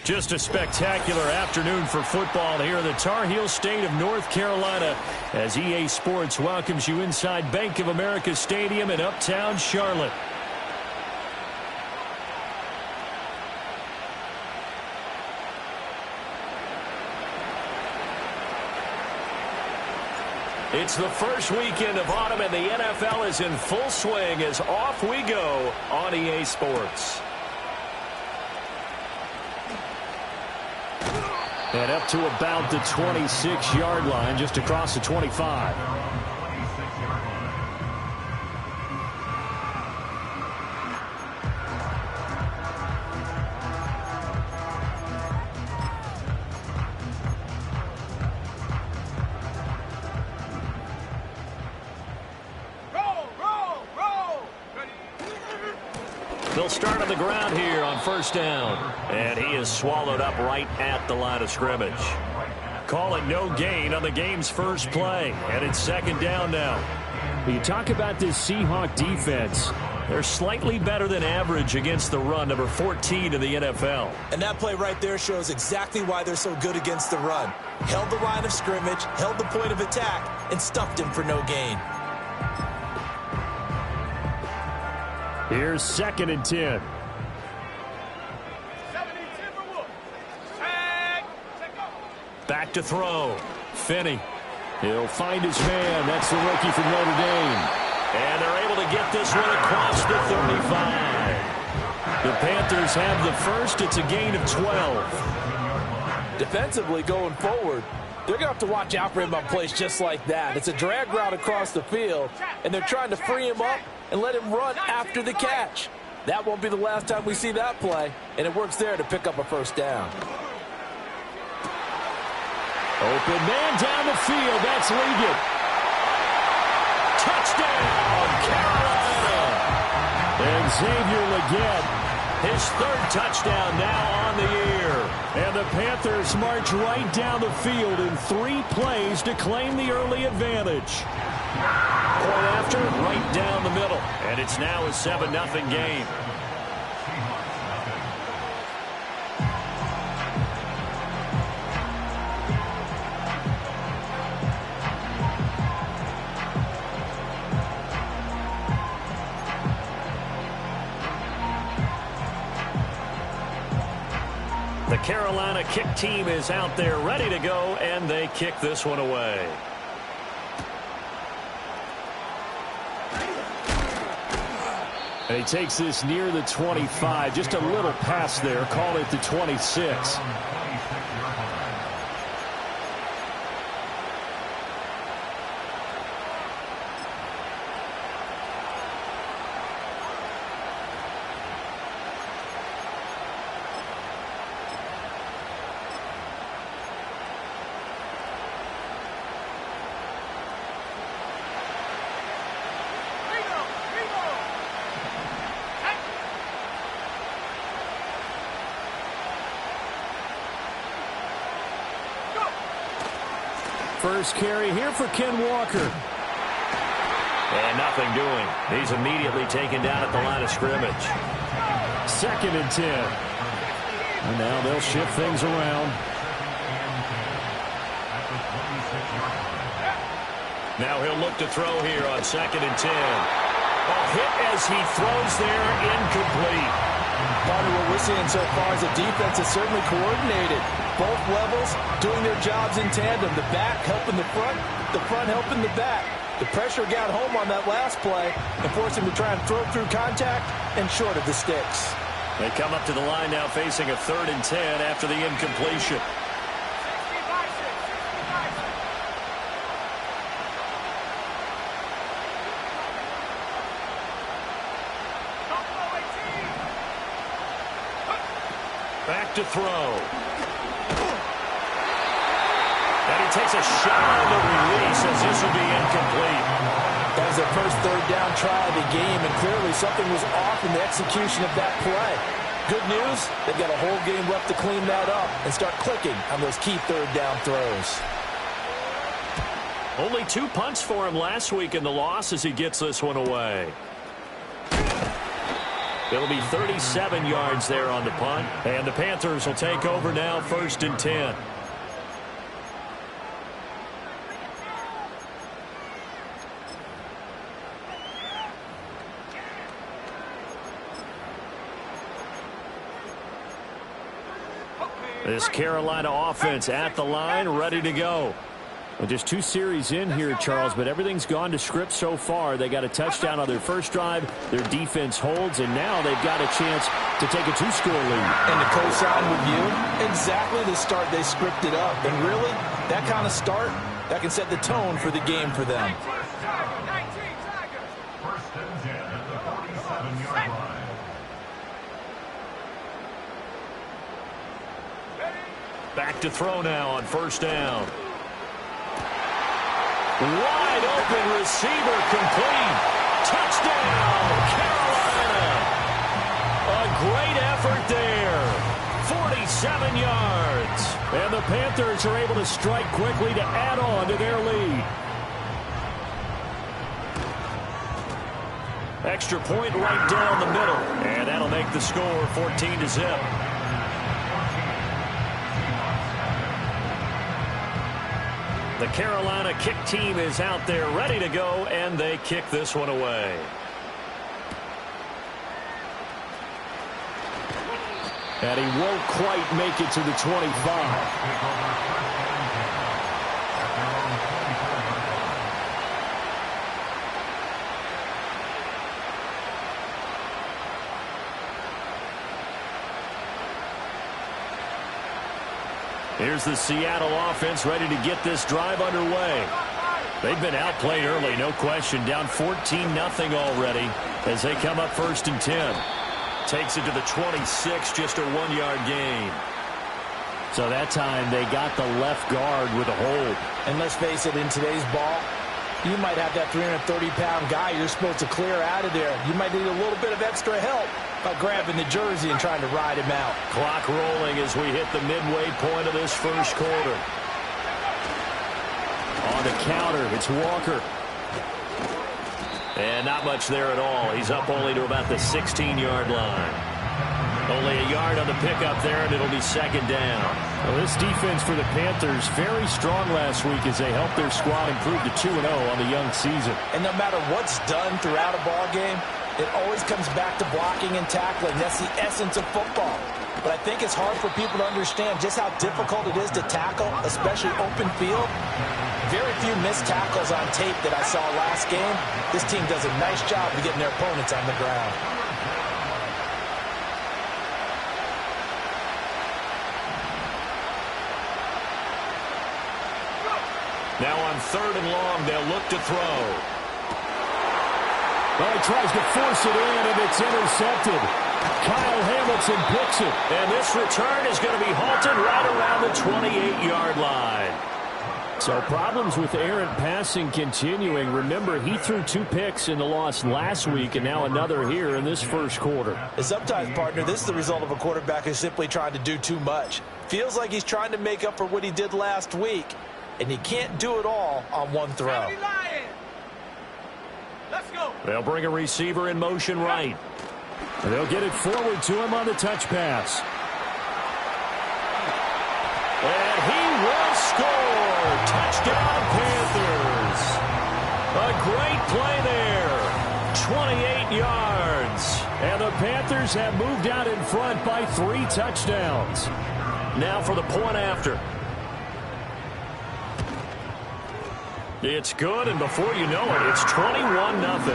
Just a spectacular afternoon for football here in the Tar Heel state of North Carolina as EA Sports welcomes you inside Bank of America Stadium in uptown Charlotte. It's the first weekend of autumn and the NFL is in full swing as off we go on EA Sports. And up to about the 26-yard line, just across the 25. They'll start on the ground here on first down. And he is swallowed up right at the line of scrimmage. Call it no gain on the game's first play. And it's second down now. You talk about this Seahawks defense. They're slightly better than average against the run, number 14 in the NFL. And that play right there shows exactly why they're so good against the run. Held the line of scrimmage, held the point of attack, and stuffed him for no gain. Here's second and 10. Back to throw. Finney. He'll find his man. That's the rookie from Notre Dame. And they're able to get this one across the 35. The Panthers have the first. It's a gain of 12. Defensively going forward, they're going to have to watch out for him on plays just like that. It's a drag route across the field, and they're trying to free him up and let him run after the catch. That won't be the last time we see that play, and it works there to pick up a first down. Open man down the field. That's Liggett. Touchdown, Carolina. And Xavier Liggett, his third touchdown now on the year. And the Panthers march right down the field in 3 plays to claim the early advantage. Point after, right down the middle. And it's now a 7-0 game. The Carolina kick team is out there ready to go, and they kick this one away. And he takes this near the 25. Just a little pass there. Call it the 26. First carry here for Ken Walker. And nothing doing. He's immediately taken down at the line of scrimmage. Second and 10. And now they'll shift things around. Now he'll look to throw here on second and 10. A hit as he throws there, incomplete. Part of what we're seeing so far is the defense is certainly coordinated. Both levels doing their jobs in tandem. The back helping the front helping the back. The pressure got home on that last play and forced him to try and throw through contact and short of the sticks. They come up to the line now facing a 3rd and 10 after the incompletion. Back to throw. And he takes a shot on the release as this will be incomplete. That was their first 3rd down try of the game, and clearly something was off in the execution of that play. Good news, they've got a whole game left to clean that up and start clicking on those key 3rd down throws. Only 2 punts for him last week in the loss as he gets this one away. It'll be 37 yards there on the punt. And the Panthers will take over now, 1st and 10. This Carolina offense at the line, ready to go. Well, just 2 series in here, Charles, but everything's gone to script so far. They got a touchdown on their first drive. Their defense holds, and now they've got a chance to take a 2-score lead. And to co-sign with you, exactly the start they scripted up. And really, that kind of start, that can set the tone for the game for them. Back to throw now on 1st down. Wide open receiver, complete. Touchdown, Carolina. A great effort there. 47 yards. And the Panthers are able to strike quickly to add on to their lead. Extra point right down the middle. And that'll make the score 14-0. The Carolina kick team is out there ready to go, and they kick this one away. And he won't quite make it to the 25. Here's the Seattle offense ready to get this drive underway. They've been outplayed early, no question. Down 14-0 already as they come up 1st and 10. Takes it to the 26, just a 1-yard gain. So that time they got the left guard with a hold. And let's face it, in today's ball, you might have that 330-pound guy you're supposed to clear out of there. You might need a little bit of extra help by grabbing the jersey and trying to ride him out. Clock rolling as we hit the midway point of this first quarter. On the counter, it's Walker. And not much there at all. He's up only to about the 16-yard line. Only a yard on the pickup there, and it'll be 2nd down. Well, this defense for the Panthers very strong last week as they helped their squad improve to 2-0 on the young season. And no matter what's done throughout a ball game, it always comes back to blocking and tackling. That's the essence of football. But I think it's hard for people to understand just how difficult it is to tackle, especially open field. Very few missed tackles on tape that I saw last game. This team does a nice job of getting their opponents on the ground. Now on 3rd and long, they'll look to throw. Well, he tries to force it in, and it's intercepted. Kyle Hamilton picks it. And this return is going to be halted right around the 28-yard line. So problems with errant passing continuing. Remember, he threw 2 picks in the loss last week, and now another here in this first quarter. And sometimes, partner, this is the result of a quarterback who's simply trying to do too much. Feels like he's trying to make up for what he did last week, and he can't do it all on one throw. Let's go. They'll bring a receiver in motion right. And they'll get it forward to him on the touch pass. And he will score. Touchdown, Panthers. A great play there. 28 yards. And the Panthers have moved out in front by 3 touchdowns. Now for the point after. It's good, and before you know it, it's 21-0.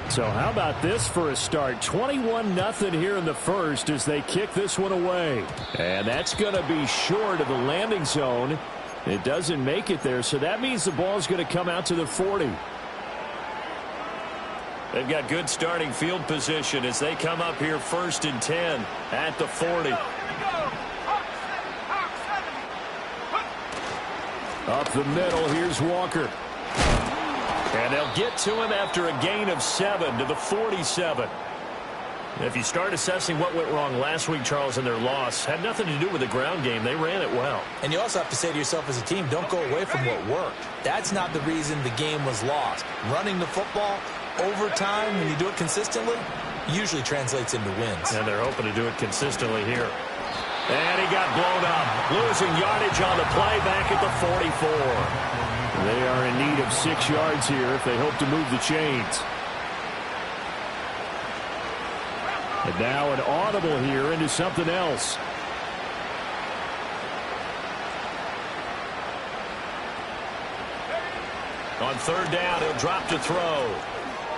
So how about this for a start? 21-0 here in the first as they kick this one away. And that's going to be short of the landing zone. It doesn't make it there, so that means the ball's going to come out to the 40. They've got good starting field position as they come up here 1st and 10 at the 40. Up the middle, here's Walker. And they'll get to him after a gain of 7 to the 47. If you start assessing what went wrong last week, Charles, in their loss, had nothing to do with the ground game. They ran it well. And you also have to say to yourself as a team, don't go away from what worked. That's not the reason the game was lost. Running the football over time, when you do it consistently, usually translates into wins. And they're hoping to do it consistently here. And he got blown up. Losing yardage on the play back at the 44. They are in need of 6 yards here if they hope to move the chains. And now an audible here into something else. On 3rd down, he'll drop to throw.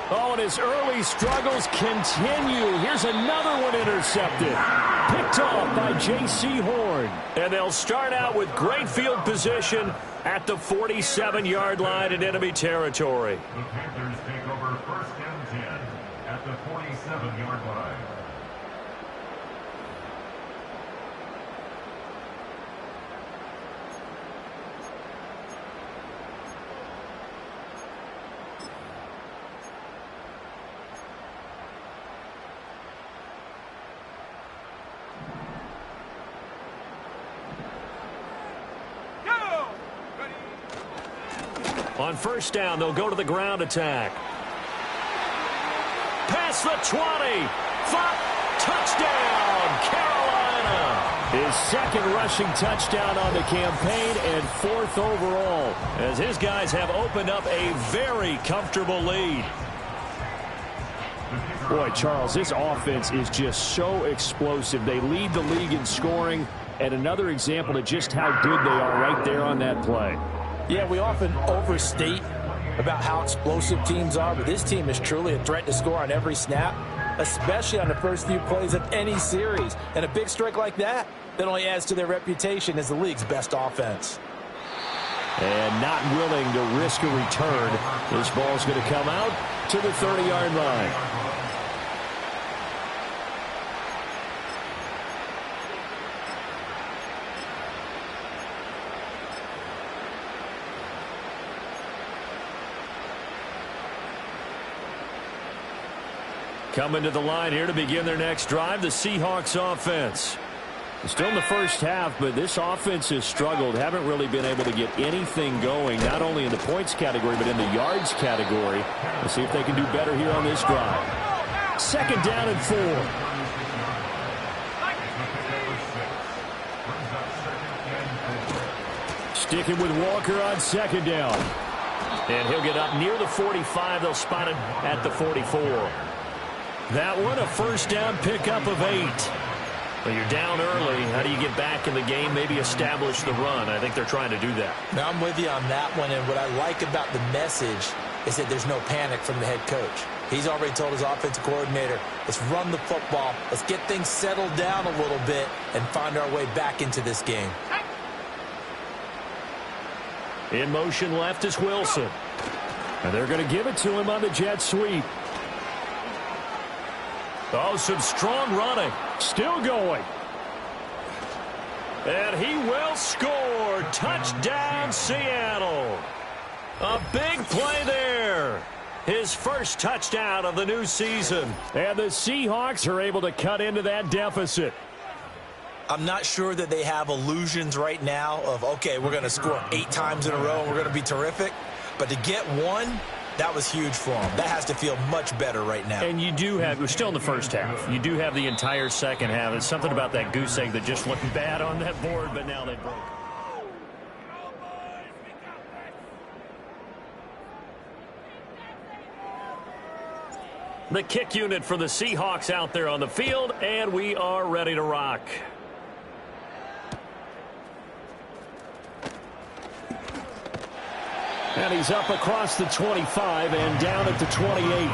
Oh, and his early struggles continue. Here's another one intercepted. Picked off by J.C. Horn. And they'll start out with great field position at the 47-yard line in enemy territory. The Panthers take over 1st and 10 at the 47-yard line. On 1st down, they'll go to the ground attack. Past the 20. Touchdown, Carolina. His 2nd rushing touchdown on the campaign and 4th overall, as his guys have opened up a very comfortable lead. Boy, Charles, this offense is just so explosive. They lead the league in scoring, and another example of just how good they are right there on that play. Yeah, we often overstate about how explosive teams are, but this team is truly a threat to score on every snap, especially on the first few plays of any series. And a big strike like that only adds to their reputation as the league's best offense. And not willing to risk a return. This ball's going to come out to the 30-yard line. Coming to the line here to begin their next drive, the Seahawks offense. Still in the first half, but this offense has struggled. Haven't really been able to get anything going, not only in the points category, but in the yards category. Let's see if they can do better here on this drive. 2nd down and 4. Sticking with Walker on 2nd down. And he'll get up near the 45. They'll spot it at the 44. That one, a 1st down pickup of 8. Well, you're down early. How do you get back in the game, maybe establish the run? I think they're trying to do that. Now, I'm with you on that one, and what I like about the message is that there's no panic from the head coach. He's already told his offensive coordinator, let's run the football, let's get things settled down a little bit, and find our way back into this game. In motion left is Wilson. And they're going to give it to him on the jet sweep. Oh, some strong running. Still going. And he will score. Touchdown, Seattle. A big play there. His first touchdown of the new season. And the Seahawks are able to cut into that deficit. I'm not sure that they have illusions right now of, okay, we're going to score 8 times in a row and we're going to be terrific. But to get one, that was huge for them. That has to feel much better right now. And you do have, we're still in the first half. You do have the entire second half. It's something about that goose egg that just looked bad on that board, but now they broke. The kick unit for the Seahawks out there on the field, and we are ready to rock. And he's up across the 25 and down at the 28.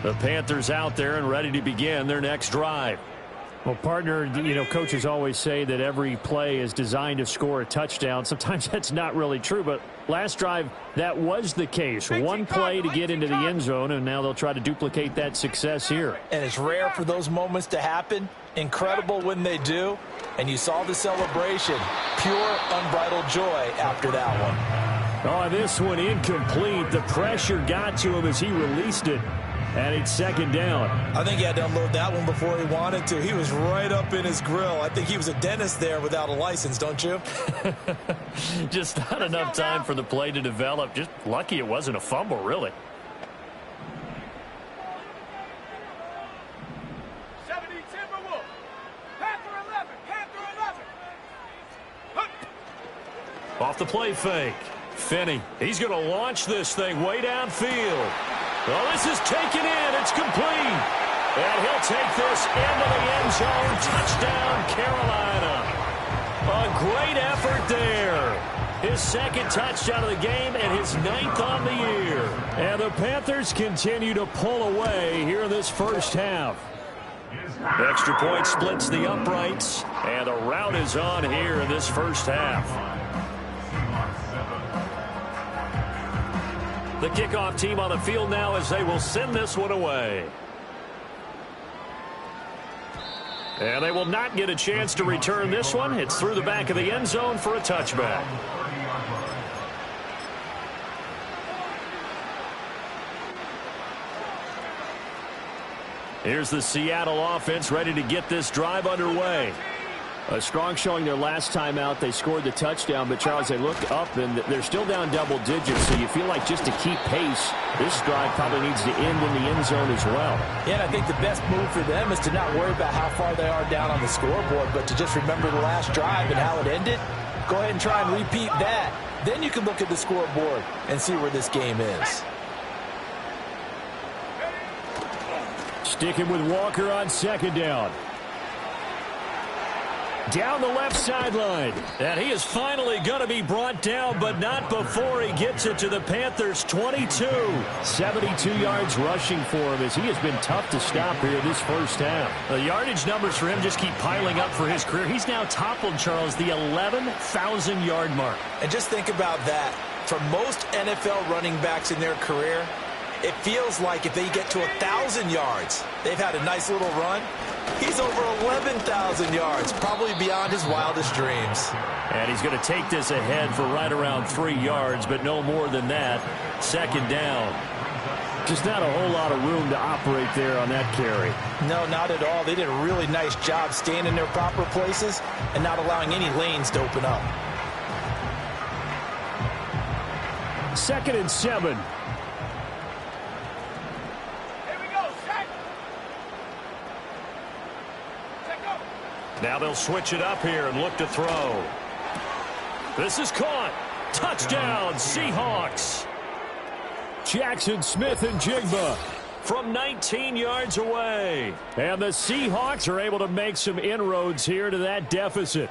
The Panthers out there and ready to begin their next drive. Well, partner, you know, coaches always say that every play is designed to score a touchdown. Sometimes that's not really true, but last drive, that was the case. One play to get into the end zone, and now they'll try to duplicate that success here. And it's rare for those moments to happen. Incredible when they do. And you saw the celebration. Pure, unbridled joy after that one. Oh, this one incomplete. The pressure got to him as he released it. And it's second down. I think he had to unload that one before he wanted to. He was right up in his grill. I think he was a dentist there without a license, don't you? Just not enough time for the play to develop. Just lucky it wasn't a fumble, really. 70 Timberwolves. Panther 11. Panther 11. Off the play fake. Finney. He's going to launch this thing way downfield. Well, this is taken in. It's complete. And he'll take this into the end zone. Touchdown, Carolina. A great effort there. His second touchdown of the game and his 9th on the year. And the Panthers continue to pull away here in this first half. Extra point splits the uprights. And the rout is on here in this first half. The kickoff team on the field now as they will send this one away. And they will not get a chance to return this one. It's through the back of the end zone for a touchback. Here's the Seattle offense ready to get this drive underway. A strong showing their last time out. They scored the touchdown, but, Charles, they look up, and they're still down double digits, so you feel like just to keep pace, this drive probably needs to end in the end zone as well. Yeah, and I think the best move for them is to not worry about how far they are down on the scoreboard, but to just remember the last drive and how it ended. Go ahead and try and repeat that. Then you can look at the scoreboard and see where this game is. Sticking with Walker on second down. Down the left sideline. And he is finally going to be brought down, but not before he gets it to the Panthers' 22. 72 yards rushing for him as he has been tough to stop here this first half. The yardage numbers for him just keep piling up for his career. He's now toppled, Charles, the 11,000-yard mark. And just think about that. For most NFL running backs in their career, it feels like if they get to 1,000 yards, they've had a nice little run. He's over 11,000 yards, probably beyond his wildest dreams. And he's going to take this ahead for right around 3 yards, but no more than that. Second down. Just not a whole lot of room to operate there on that carry. No, not at all. They did a really nice job staying in their proper places and not allowing any lanes to open up. 2nd and 7. Now they'll switch it up here and look to throw. This is caught. Touchdown, Seahawks. Jackson Smith and Jigba from 19 yards away. And the Seahawks are able to make some inroads here to that deficit.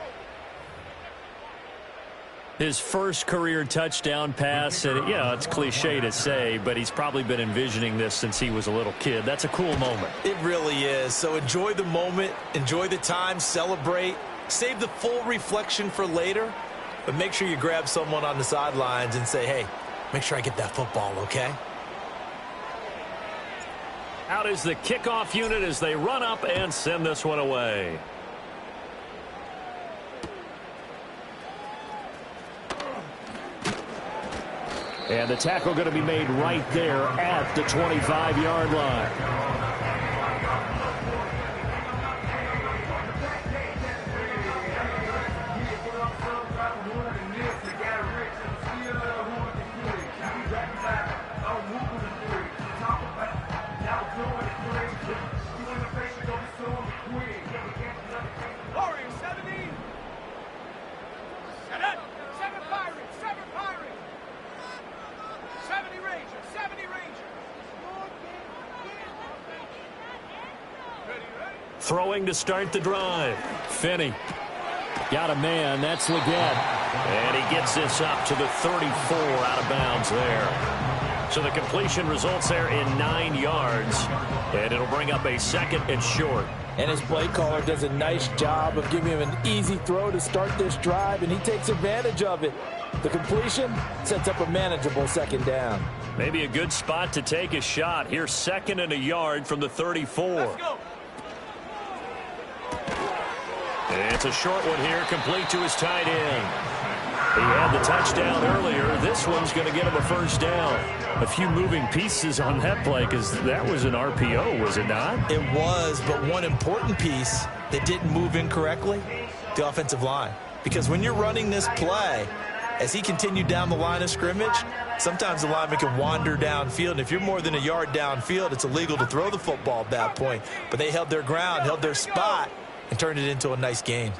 His first career touchdown pass, and you know, it's cliche to say, but he's probably been envisioning this since he was a little kid. That's a cool moment. It really is. So enjoy the moment, enjoy the time, celebrate, save the full reflection for later, but make sure you grab someone on the sidelines and say, hey, make sure I get that football, okay? Out is the kickoff unit as they run up and send this one away. And the tackle going to be made right there at the 25-yard line. Throwing to start the drive. Finney. Got a man. That's Leggett. And he gets this up to the 34 out of bounds there. So the completion results there in 9 yards, and it'll bring up a 2nd and short. And his play caller does a nice job of giving him an easy throw to start this drive, and he takes advantage of it. The completion sets up a manageable 2nd down. Maybe a good spot to take a shot. Here's 2nd and a yard from the 34. It's a short one here, complete to his tight end. He had the touchdown earlier. This one's going to get him a 1st down. A few moving pieces on that play because that was an RPO, was it not? It was, but one important piece that didn't move incorrectly, the offensive line. Because when you're running this play, as he continued down the line of scrimmage, sometimes the lineman can wander downfield. And if you're more than a yard downfield, it's illegal to throw the football at that point. But they held their ground, held their spot, and turned it into a nice gain.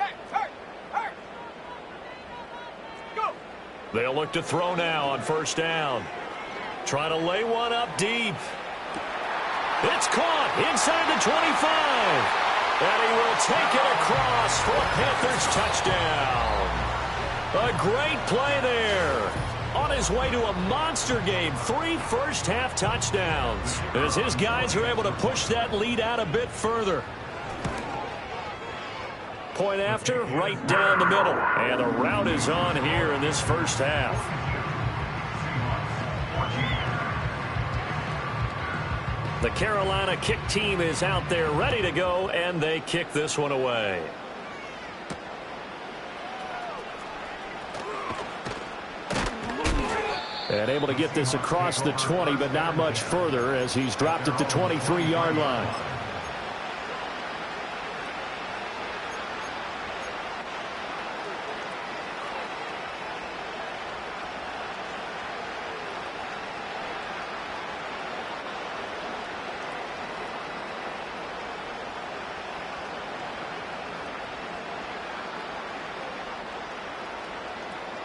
They'll look to throw now on 1st down. Trying to lay one up deep. It's caught inside the 25. And he will take it across for a Panthers touchdown. A great play there. On his way to a monster game. 3 first-half touchdowns. As his guys are able to push that lead out a bit further. Point after, right down the middle. And the route is on here in this 1st half. The Carolina kick team is out there ready to go, and they kick this one away. And able to get this across the 20, but not much further as he's dropped at the 23-yard line.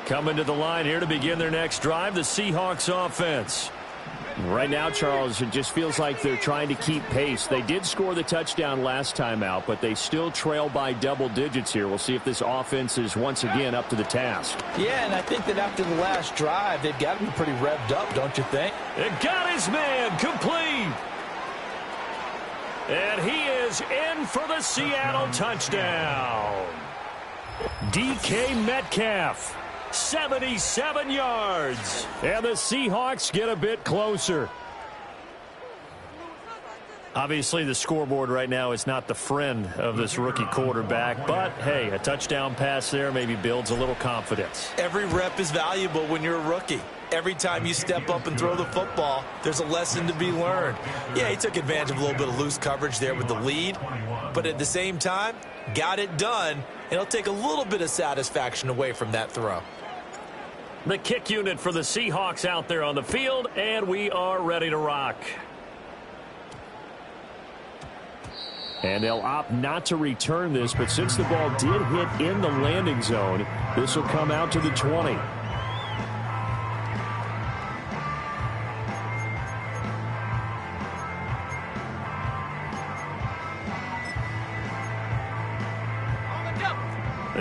Coming to the line here to begin their next drive, the Seahawks offense. Right now, Charles, it just feels like they're trying to keep pace. They did score the touchdown last time out, but they still trail by double digits here. We'll see if this offense is once again up to the task. Yeah, and I think that after the last drive, they've got to be pretty revved up, don't you think? It got his man complete. And he is in for the Seattle touchdown. DK Metcalf. 77 yards. And the Seahawks get a bit closer. Obviously, the scoreboard right now is not the friend of this rookie quarterback. But, hey, a touchdown pass there maybe builds a little confidence. Every rep is valuable when you're a rookie. Every time you step up and throw the football, there's a lesson to be learned. Yeah, he took advantage of a little bit of loose coverage there with the lead. But at the same time, got it done. And it'll take a little bit of satisfaction away from that throw. The kick unit for the Seahawks out there on the field, and we are ready to rock. And they'll opt not to return this, but since the ball did hit in the landing zone, this will come out to the 20.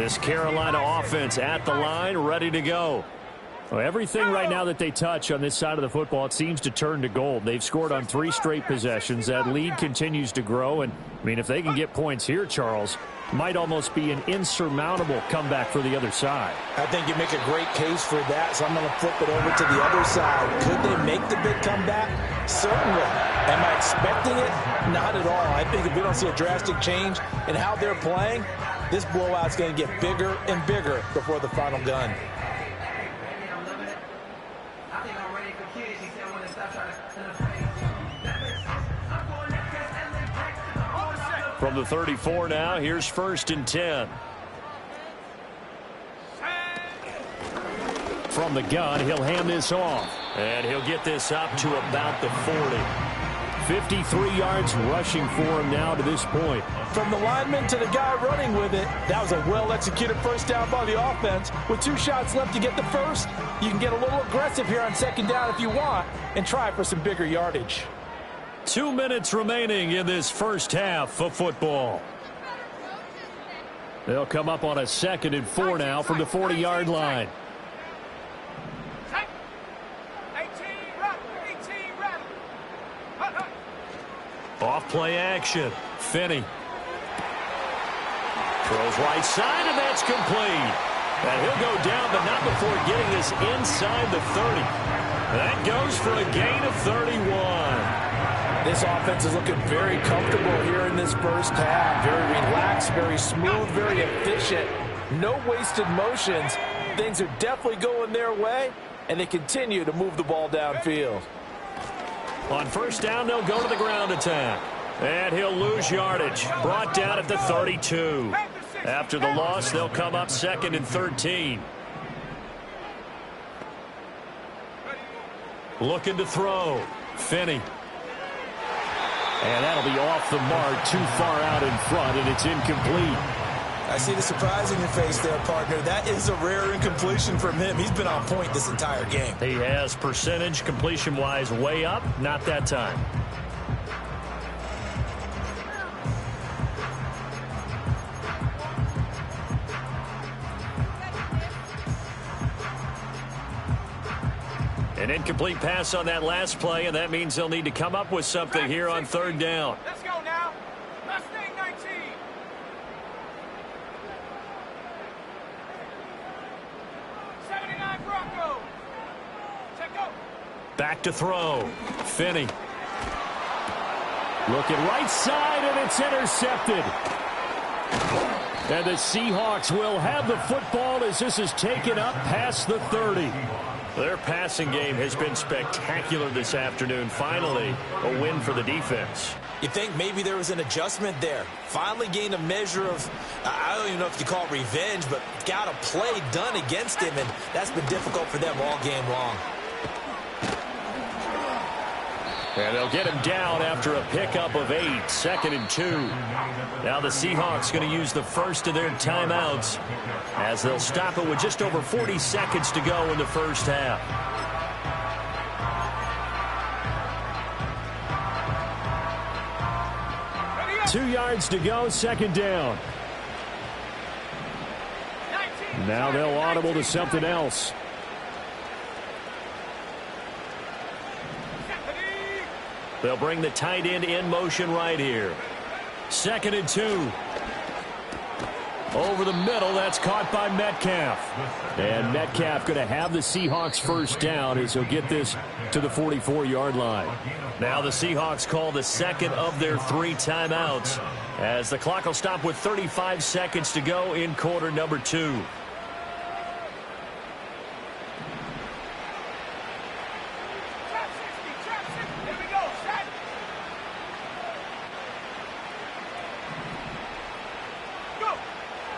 This Carolina offense at the line, ready to go. Well, everything right now that they touch on this side of the football, it seems to turn to gold. They've scored on 3 straight possessions. That lead continues to grow. And, I mean, if they can get points here, Charles, might almost be an insurmountable comeback for the other side. I think you make a great case for that, so I'm going to flip it over to the other side. Could they make the big comeback? Certainly. Am I expecting it? Not at all. I think if we don't see a drastic change in how they're playing, this blowout's going to get bigger and bigger before the final gun. From the 34 now, here's 1st and 10. From the gun, he'll hand this off. And he'll get this up to about the 40. 53 yards rushing for him now to this point. From the lineman to the guy running with it, that was a well-executed 1st down by the offense. With 2 shots left to get the first, you can get a little aggressive here on 2nd down if you want and try for some bigger yardage. 2 minutes remaining in this 1st half of football. They'll come up on a 2nd and 4 now from the 40-yard line. Off play action. Finney. Throws right side, and that's complete. And he'll go down, but not before getting this inside the 30. That goes for a gain of 31. This offense is looking very comfortable here in this first half. Very relaxed, very smooth, very efficient. No wasted motions. Things are definitely going their way, and they continue to move the ball downfield. On first down, they'll go to the ground attack. And he'll lose yardage. Brought down at the 32. After the loss, they'll come up 2nd and 13. Looking to throw. Finney. And that'll be off the mark, too far out in front, and it's incomplete. I see the surprise in your face there, partner. That is a rare incompletion from him. He's been on point this entire game. He has percentage completion-wise way up, not that time. An incomplete pass on that last play, and that means they'll need to come up with something here on 3rd down. Let's go now. Mustang 19. Bronco. Check go. Back to throw. Finney. Looking right side, and it's intercepted. And the Seahawks will have the football as this is taken up past the 30. Their passing game has been spectacular this afternoon. Finally, a win for the defense. You think maybe there was an adjustment there. Finally gained a measure of, I don't even know if you call it revenge, but got a play done against him, and that's been difficult for them all game long. And they'll get him down after a pickup of 8, 2nd and 2. Now the Seahawks going to use the first of their timeouts as they'll stop it with just over 40 seconds to go in the first half. Ready up. 2 yards to go, 2nd down. 19. Now they'll audible to something else. They'll bring the tight end in motion right here. 2nd and 2. Over the middle, that's caught by Metcalf. And Metcalf going to have the Seahawks first down as he'll get this to the 44-yard line. Now the Seahawks call the second of their 3 timeouts as the clock will stop with 35 seconds to go in quarter number 2.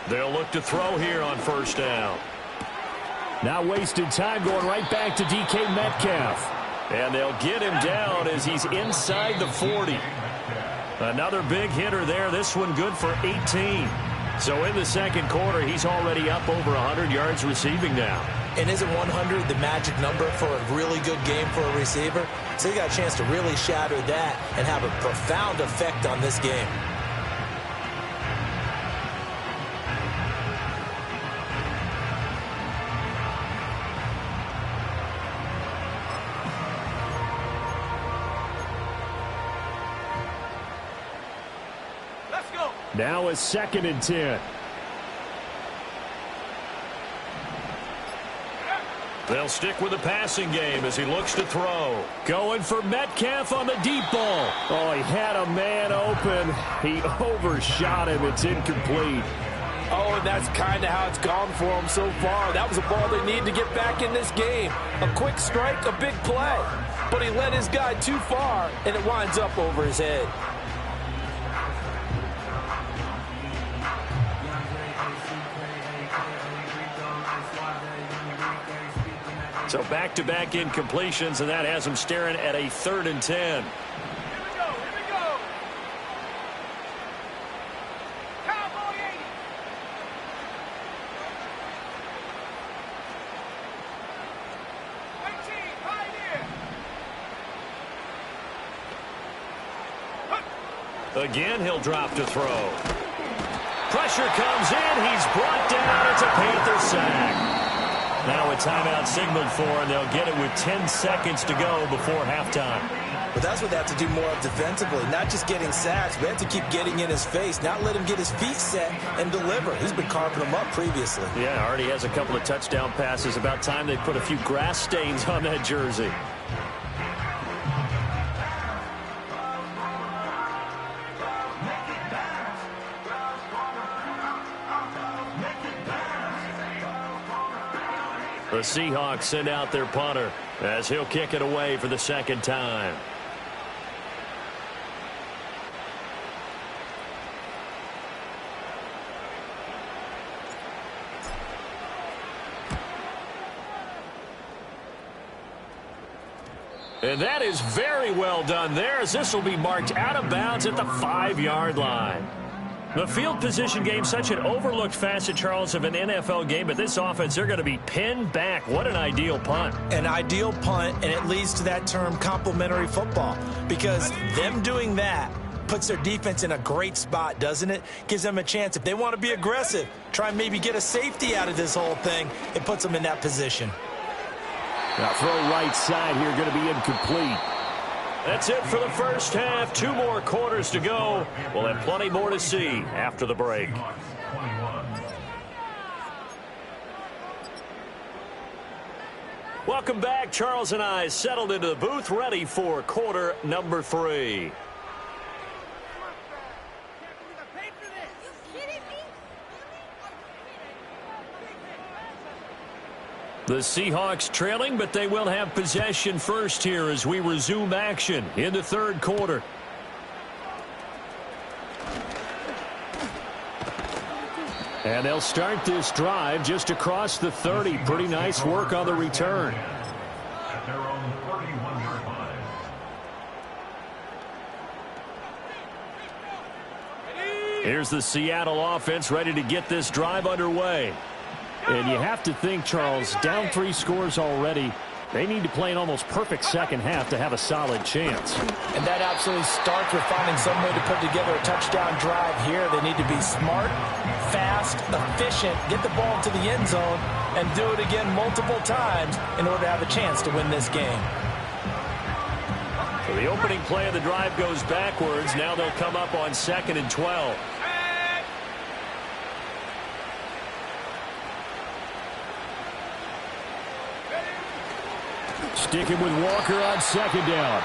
They'll look to throw here on first down. Now wasted time going right back to DK Metcalf. And they'll get him down as he's inside the 40. Another big hitter there. This one good for 18. So in the second quarter, he's already up over 100 yards receiving now. And isn't 100 the magic number for a really good game for a receiver? So he got a chance to really shatter that and have a profound effect on this game. Now a 2nd and 10. They'll stick with the passing game as he looks to throw. Going for Metcalf on the deep ball. Oh, he had a man open. He overshot him. It's incomplete. Oh, and that's kind of how it's gone for him so far. That was a ball they need to get back in this game. A quick strike, a big play. But he led his guy too far, and it winds up over his head. So back-to-back incompletions, and that has him staring at a 3rd and 10. Here we go. Cowboy 80. Again, he'll drop to throw. Pressure comes in. He's brought down. It's a Panther sack. Now a timeout signaled for, and they'll get it with 10 seconds to go before halftime. But that's what they have to do more of defensively, not just getting sacks, but they have to keep getting in his face, not let him get his feet set and deliver. He's been carving them up previously. Yeah, already has a couple of touchdown passes. About time they put a few grass stains on that jersey. The Seahawks send out their punter as he'll kick it away for the second time. And that is very well done there, as this will be marked out of bounds at the 5-yard line. The field position game, such an overlooked facet, Charles, of an NFL game, but this offense, they're going to be pinned back. What an ideal punt. An ideal punt, and it leads to that term complementary football, because them doing that puts their defense in a great spot, doesn't it? Gives them a chance. If they want to be aggressive, try and maybe get a safety out of this whole thing, it puts them in that position. Now throw right side here, going to be incomplete. That's it for the first half. 2 more quarters to go. We'll have plenty more to see after the break. Welcome back. Charles and I settled into the booth, ready for quarter number 3. The Seahawks trailing, but they will have possession first here as we resume action in the third quarter. And they'll start this drive just across the 30. Pretty nice work on the return. At their own 31-yard line. Here's the Seattle offense ready to get this drive underway. And you have to think, Charles, down 3 scores already. They need to play an almost perfect second half to have a solid chance. And that absolutely starts with finding some way to put together a touchdown drive here. They need to be smart, fast, efficient, get the ball to the end zone, and do it again multiple times in order to have a chance to win this game. So the opening play of the drive goes backwards. Now they'll come up on 2nd and 12. Sticking with Walker on 2nd down.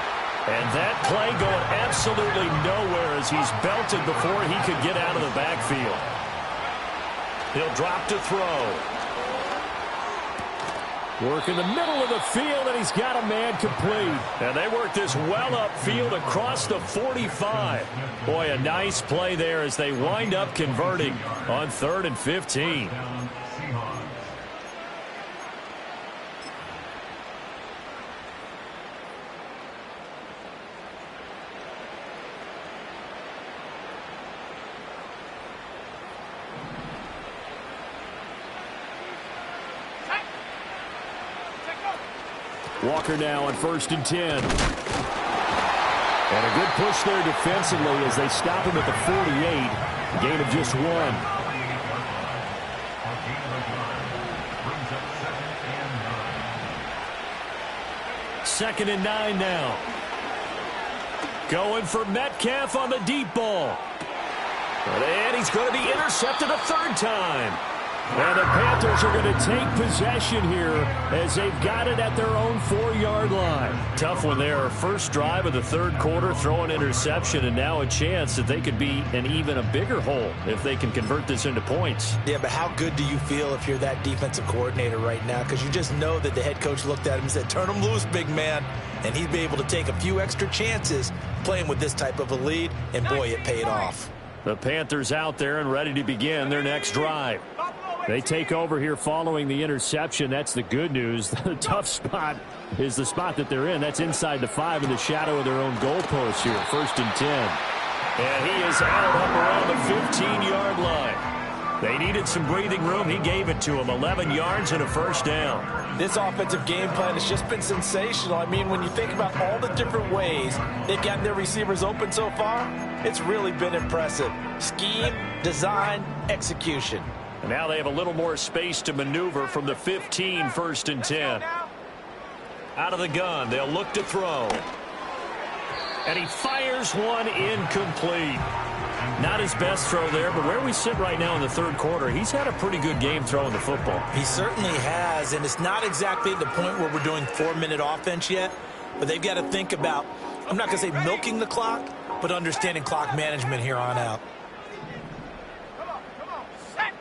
And that play going absolutely nowhere as he's belted before he could get out of the backfield. He'll drop to throw. Work in the middle of the field, and he's got a man complete. And they work this well upfield across the 45. Boy, a nice play there as they wind up converting on 3rd and 15. Walker now on 1st and 10. And a good push there defensively as they stop him at the 48. Gain of just 1. 2nd and 9 now. Going for Metcalf on the deep ball. And he's going to be intercepted a 3rd time. And the Panthers are going to take possession here as they've got it at their own 4-yard line. Tough one there. First drive of the 3rd quarter, throw an interception, and now a chance that they could be in even a bigger hole if they can convert this into points. Yeah, but how good do you feel if you're that defensive coordinator right now? Because you just know that the head coach looked at him and said, turn him loose, big man. And he'd be able to take a few extra chances playing with this type of a lead, and boy, it paid off. The Panthers out there and ready to begin their next drive. They take over here following the interception. That's the good news. The tough spot is the spot that they're in. That's inside the 5 in the shadow of their own goalpost here. 1st and 10. And he is out up around the 15-yard line. They needed some breathing room. He gave it to them. 11 yards and a 1st down. This offensive game plan has just been sensational. I mean, when you think about all the different ways they've gotten their receivers open so far, it's really been impressive. Scheme, design, execution. And now they have a little more space to maneuver from the 15, 1st and 10. Out of the gun, they'll look to throw. And he fires one incomplete. Not his best throw there, but where we sit right now in the third quarter, he's had a pretty good game throwing the football. He certainly has, and it's not exactly at the point where we're doing 4-minute offense yet, but they've got to think about, I'm not going to say milking the clock, but understanding clock management here on out. Come on, set.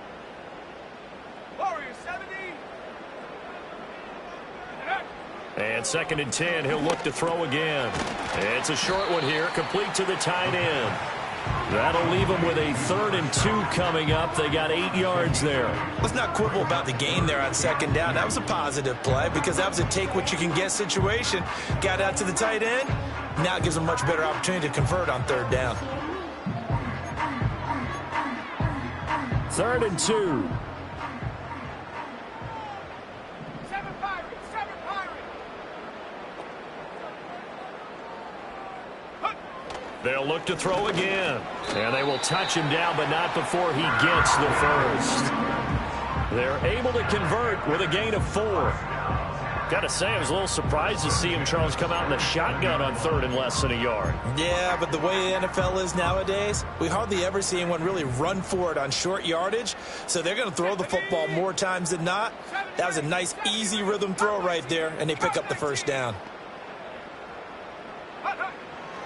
Warriors 70. And 2nd and 10, he'll look to throw again. It's a short one here, complete to the tight end. That'll leave them with a 3rd and 2 coming up. They got 8 yards there. Let's not quibble about the gain there on 2nd down. That was a positive play because that was a take-what-you-can-get situation. Got out to the tight end. Now it gives them a much better opportunity to convert on 3rd down. 3rd and 2. 7 Pirates, 7 Pirates. They'll look to throw again. And they will touch him down, but not before he gets the first. They're able to convert with a gain of 4. Got to say, I was a little surprised to see him, Charles, come out in the shotgun on 3rd and less than a yard. Yeah, but the way the NFL is nowadays, we hardly ever see anyone really run for it on short yardage. So they're going to throw the football more times than not. That was a nice, easy rhythm throw right there, and they pick up the 1st down.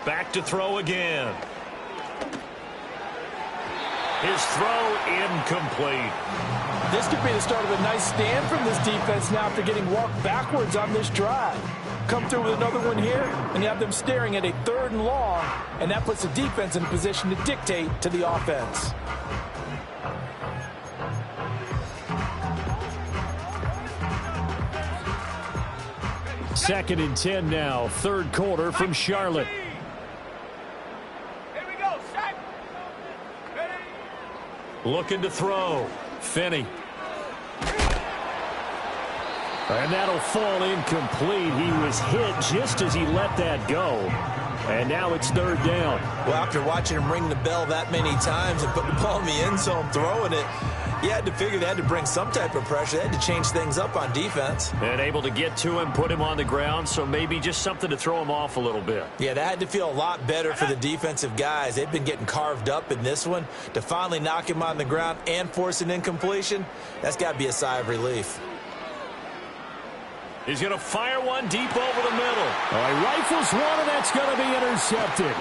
Back to throw again. His throw incomplete. This could be the start of a nice stand from this defense now after getting walked backwards on this drive. Come through with another one here, and you have them staring at a 3rd and long, and that puts the defense in a position to dictate to the offense. Second and 10 now, 3rd quarter from Charlotte. Here we go, set. Ready. Looking to throw. Finney. And that'll fall incomplete. He was hit just as he let that go. And now it's 3rd down. Well, after watching him ring the bell that many times and put the ball in the end zone throwing it, you had to figure they had to bring some type of pressure. They had to change things up on defense. And able to get to him, put him on the ground, so maybe just something to throw him off a little bit. Yeah, that had to feel a lot better for the defensive guys. They've been getting carved up in this one. To finally knock him on the ground and force an incompletion, that's got to be a sigh of relief. He's going to fire one deep over the middle. He rifles one, and that's going to be intercepted.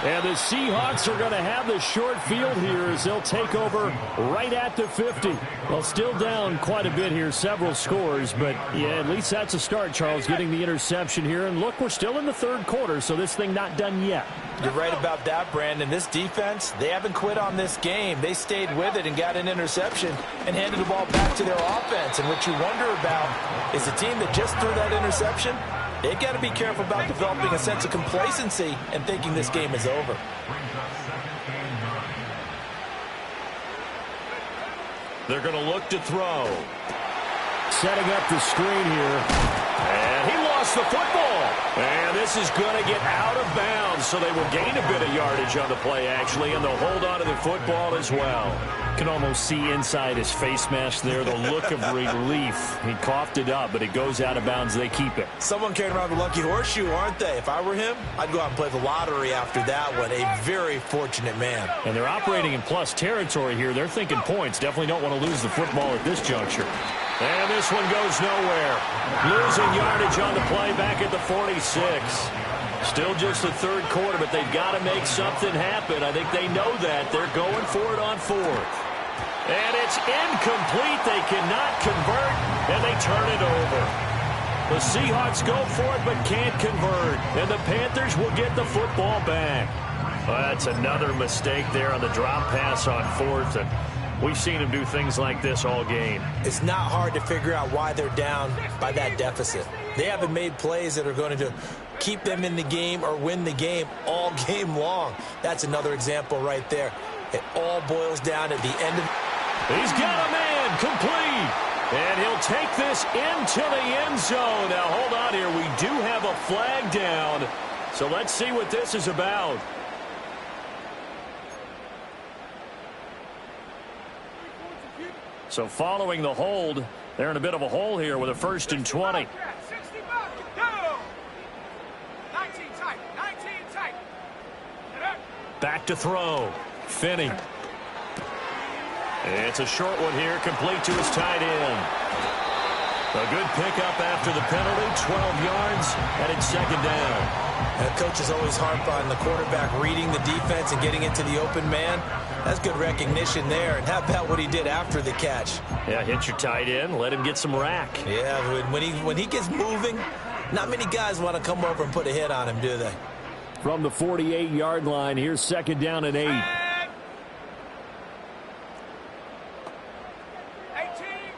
And the Seahawks are going to have the short field here as they'll take over right at the 50. Well, still down quite a bit here, several scores, but yeah, at least that's a start, Charles, getting the interception here. And look, we're still in the 3rd quarter, so this thing not done yet. You're right about that, Brandon. This defense, they haven't quit on this game. They stayed with it and got an interception and handed the ball back to their offense. And what you wonder about is the team that just threw that interception, they've got to be careful about developing a sense of complacency and thinking this game is over. They're going to look to throw. Setting up the screen here. And he lost the football. And this is going to get out of bounds, so they will gain a bit of yardage on the play, actually, and they'll hold on to the football as well. Can almost see inside his face mask there the look of relief. He coughed it up, but it goes out of bounds. They keep it. Someone carrying around the lucky horseshoe, aren't they? If I were him, I'd go out and play the lottery after that one. A very fortunate man. And they're operating in plus territory here. They're thinking points. Definitely don't want to lose the football at this juncture. And this one goes nowhere. Losing yardage on the play back at the 46. Still just the 3rd quarter, but they've got to make something happen. I think they know that. They're going for it on 4th. And it's incomplete. They cannot convert, and they turn it over. The Seahawks go for it, but can't convert. And the Panthers will get the football back. Well, that's another mistake there on the drop pass on 4th. And we've seen them do things like this all game. It's not hard to figure out why they're down by that deficit. They haven't made plays that are going to keep them in the game or win the game all game long. That's another example right there. It all boils down at the end of... He's got a man complete. And he'll take this into the end zone. Now, hold on here. We do have a flag down. So let's see what this is about. So following the hold, they're in a bit of a hole here with a 1st and 20. 60 back, go. 19 tight, 19. Back to throw. Finney. It's a short one here, complete to his tight end. A good pickup after the penalty, 12 yards, and it's second down. Coaches always harp on the quarterback reading the defense and getting into the open man. That's good recognition there. And how about what he did after the catch? Yeah, hit your tight end, let him get some rack. Yeah, when he gets moving, not many guys want to come over and put a hit on him, do they? From the 48-yard line, here's second down and 8. 18,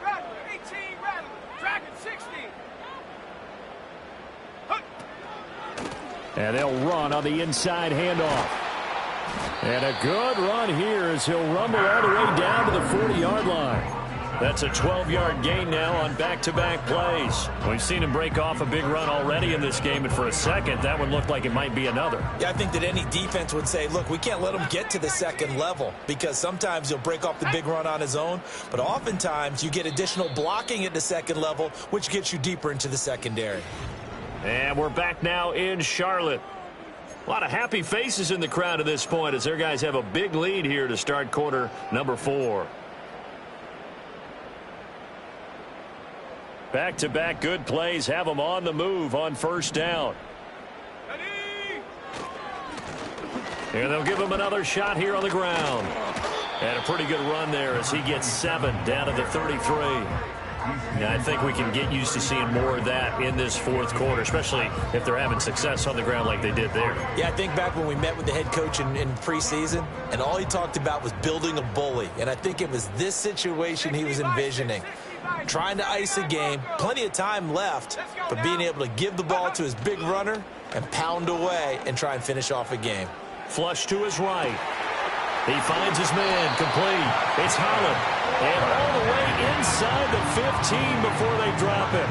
Rattler, Dragon 60. And they'll run on the inside handoff. And a good run here as he'll rumble all the way down to the 40-yard line. That's a 12-yard gain now on back-to-back plays. We've seen him break off a big run already in this game, and for a second, that one looked like it might be another. Yeah, I think that any defense would say, look, we can't let him get to the second level because sometimes he'll break off the big run on his own, but oftentimes you get additional blocking at the second level, which gets you deeper into the secondary. And we're back now in Charlotte. A lot of happy faces in the crowd at this point as their guys have a big lead here to start quarter number 4. Back-to-back good plays have them on the move on first down. And they'll give him another shot here on the ground. And a pretty good run there as he gets 7 down to the 33. Now, I think we can get used to seeing more of that in this fourth quarter, especially if they're having success on the ground like they did there. Yeah, I think back when we met with the head coach in preseason, and all he talked about was building a bully. And I think it was this situation he was envisioning. Trying to ice a game, plenty of time left, but being able to give the ball to his big runner and pound away and try and finish off a game. Flush to his right. He finds his man, complete. It's Holland. And all the way inside the 15 before they drop him.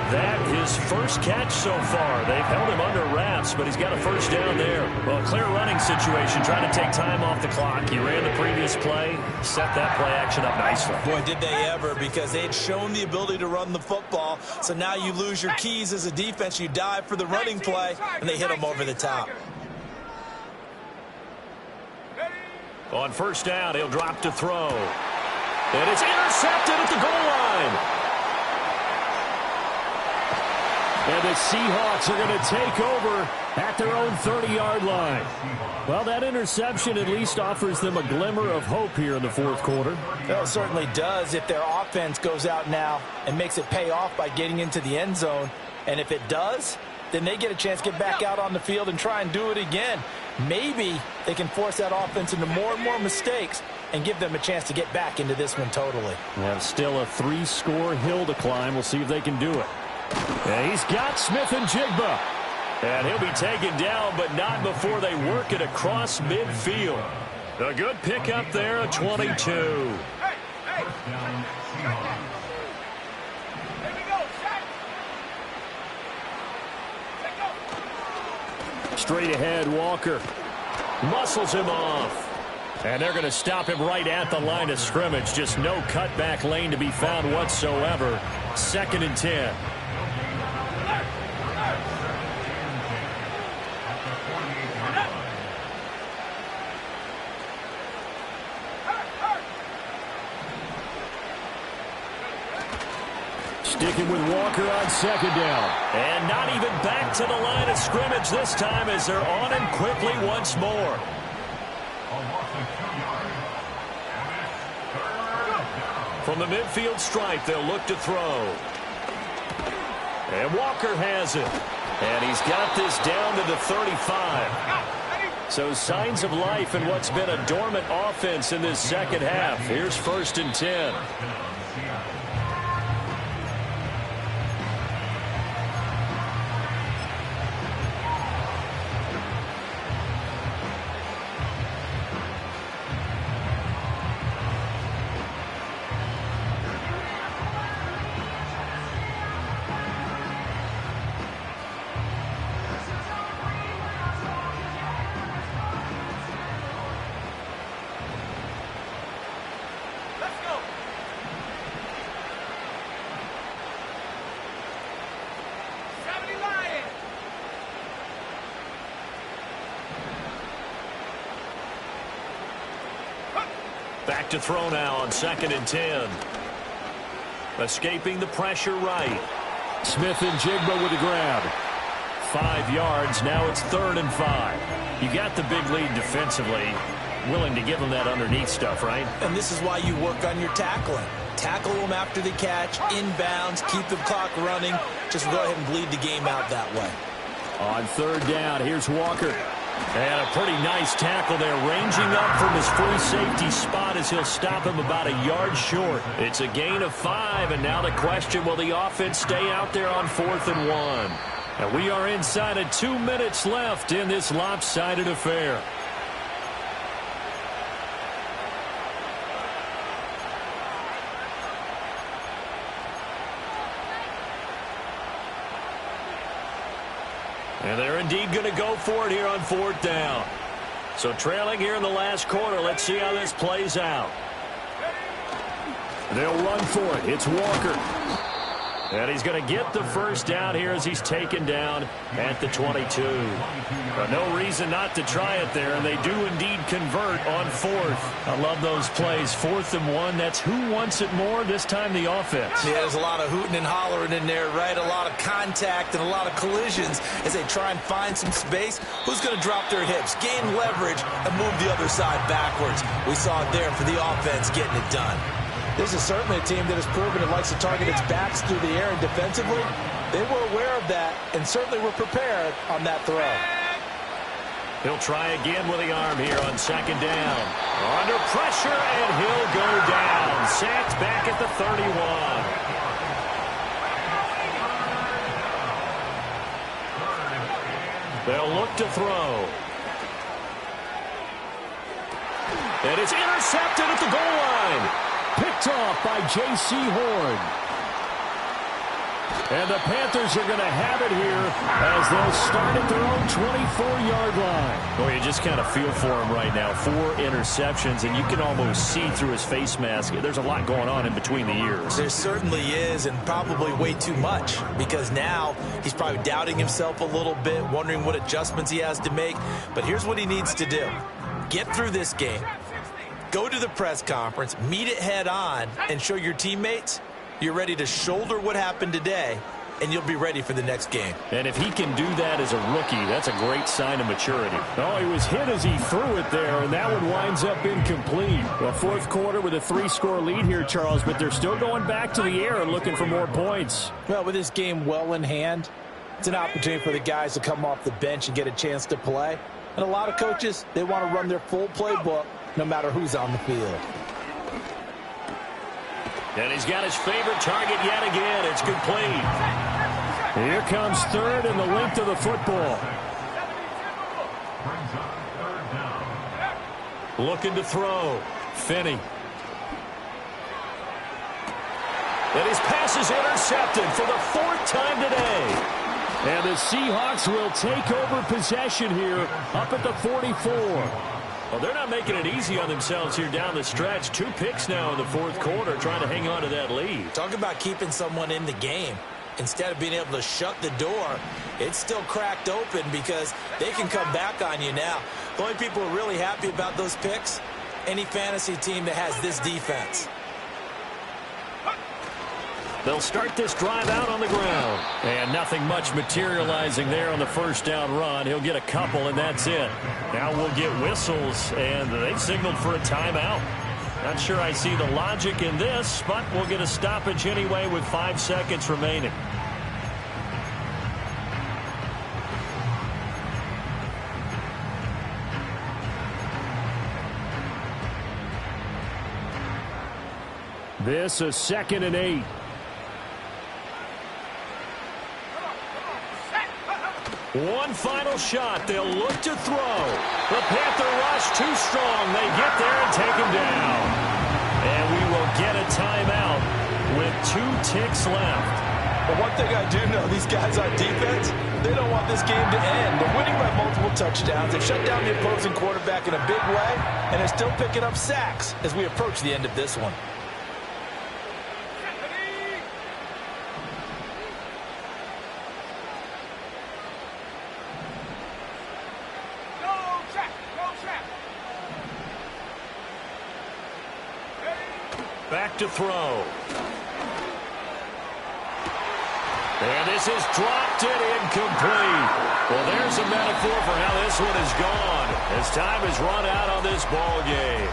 That his first catch so far. They've held him under wraps, but he's got a first down there. Well, clear running situation, trying to take time off the clock. He ran the previous play, set that play action up nicely. Boy, did they ever, because they had shown the ability to run the football. So now you lose your keys as a defense. You dive for the running play, and they hit him over the top. On first down, he'll drop to throw. And it's intercepted at the goal line. And the Seahawks are going to take over at their own 30-yard line. Well, that interception at least offers them a glimmer of hope here in the fourth quarter. Well, it certainly does if their offense goes out now and makes it pay off by getting into the end zone. And if it does, then they get a chance to get back out on the field and try and do it again. Maybe they can force that offense into more and more mistakes and give them a chance to get back into this one totally. Well, still a 3-score hill to climb. We'll see if they can do it. And he's got Smith and Jigba. And he'll be taken down, but not before they work it across midfield. A good pickup there, a 22. Straight ahead, Walker muscles him off. And they're going to stop him right at the line of scrimmage. Just no cutback lane to be found whatsoever. 2nd and 10. Sticking with Walker on 2nd down. And not even back to the line of scrimmage this time as they're on him quickly once more. From the midfield stripe, they'll look to throw. And Walker has it. And he's got this down to the 35. So signs of life in what's been a dormant offense in this second half. Here's 1st and 10. Back to throw now on 2nd and 10. Escaping the pressure right. Smith and Jigba with the grab. 5 yards. Now it's 3rd and 5. You got the big lead defensively. Willing to give them that underneath stuff, right? And this is why you work on your tackling. Tackle them after the catch, inbounds, keep the clock running. Just go ahead and bleed the game out that way. On 3rd down, here's Walker. And a pretty nice tackle there, ranging up from his free safety spot as he'll stop him about a yard short. It's a gain of 5, and now the question, will the offense stay out there on 4th and 1? And we are inside of 2 minutes left in this lopsided affair. And they're indeed going to go for it here on 4th down. So trailing here in the last quarter. Let's see how this plays out. They'll run for it. It's Walker. And he's going to get the first down here as he's taken down at the 22. But no reason not to try it there, and they do indeed convert on 4th. I love those plays. 4th and 1, that's who wants it more, this time the offense. Yeah, there's a lot of hooting and hollering in there, right? A lot of contact and a lot of collisions as they try and find some space. Who's going to drop their hips, gain leverage, and move the other side backwards? We saw it there for the offense getting it done. This is certainly a team that has proven it likes to target its backs through the air, and defensively, they were aware of that and certainly were prepared on that throw. He'll try again with the arm here on 2nd down. Under pressure, and he'll go down. Sacked back at the 31. They'll look to throw. And it's intercepted at the goal line. Picked off by J.C. Horn. And the Panthers are going to have it here as they'll start at their own 24-yard line. Boy, you just kind of feel for him right now. 4 interceptions, and you can almost see through his face mask. There's a lot going on in between the ears. There certainly is, and probably way too much, because now he's probably doubting himself a little bit, wondering what adjustments he has to make. But here's what he needs to do. Get through this game. Go to the press conference, meet it head on, and show your teammates you're ready to shoulder what happened today, and you'll be ready for the next game. And if he can do that as a rookie, that's a great sign of maturity. Oh, he was hit as he threw it there, and that one winds up incomplete. Well, 4th quarter with a 3-score lead here, Charles, but they're still going back to the air and looking for more points. Well, with this game well in hand, it's an opportunity for the guys to come off the bench and get a chance to play. And a lot of coaches, they want to run their full playbook no matter who's on the field. And he's got his favorite target yet again. It's complete. Here comes 3rd and the length of the football. Looking to throw. Finney. And his pass is intercepted for the 4th time today. And the Seahawks will take over possession here up at the 44. Well, they're not making it easy on themselves here down the stretch. 2 picks now in the 4th quarter, trying to hang on to that lead. Talk about keeping someone in the game. Instead of being able to shut the door, it's still cracked open because they can come back on you now. The only people who are really happy about those picks, any fantasy team that has this defense. They'll start this drive out on the ground. And nothing much materializing there on the 1st down run. He'll get a couple, and that's it. Now we'll get whistles, and they've signaled for a timeout. Not sure I see the logic in this, but we'll get a stoppage anyway with 5 seconds remaining. This is 2nd and 8. One final shot. They'll look to throw. The Panther rush too strong. They get there and take him down. And we will get a timeout with 2 ticks left. But one thing I do know, these guys on defense, they don't want this game to end. They're winning by multiple touchdowns. They've shut down the opposing quarterback in a big way, and they're still picking up sacks as we approach the end of this one. Back to throw. And this is dropped and incomplete. Well, there's a metaphor for how this one is gone as time has run out on this ball game.